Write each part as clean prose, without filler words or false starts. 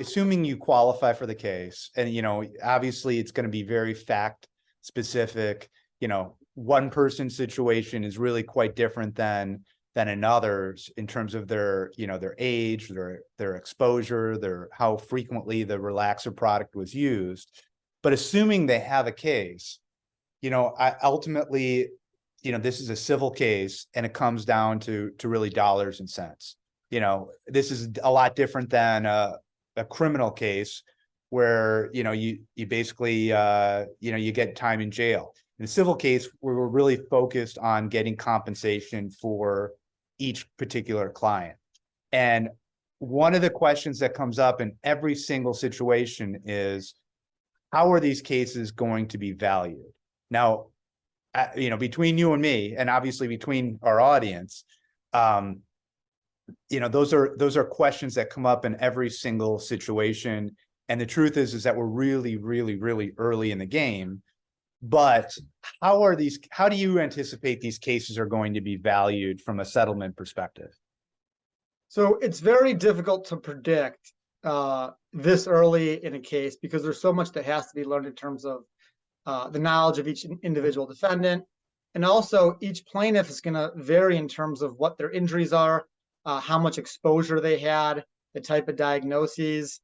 assuming you qualify for the case, and obviously it's going to be very fact specific. One person's situation is really quite different than another's in terms of their age, their exposure, how frequently the relaxer product was used. But assuming they have a case, ultimately, this is a civil case, and it comes down to really dollars and cents. This is a lot different than a criminal case where you basically you get time in jail. In a civil case, we're really focused on getting compensation for each particular client. And one of the questions that comes up in every single situation is, how are these cases going to be valued? Now, between you and me, and obviously between our audience, those are questions that come up in every single situation. And the truth is that we're really, really, really early in the game. But how do you anticipate these cases are going to be valued from a settlement perspective? So it's very difficult to predict this early in a case, because there's so much that has to be learned in terms of the knowledge of each individual defendant. And also each plaintiff is going to vary in terms of what their injuries are, how much exposure they had, the type of diagnoses.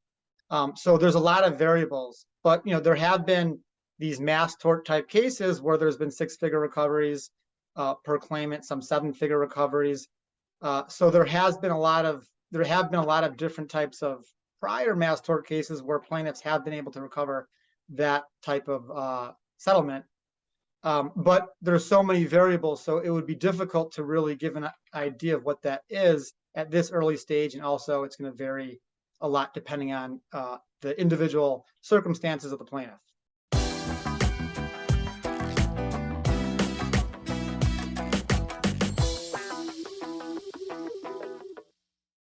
So there's a lot of variables, but there have been these mass tort type cases where there's been 6-figure recoveries per claimant, some 7-figure recoveries. So there have been a lot of different types of prior mass tort cases where plaintiffs have been able to recover that type of settlement. But there's so many variables, so it would be difficult to really give an idea of what that is at this early stage. And also it's going to vary a lot depending on the individual circumstances of the plaintiff.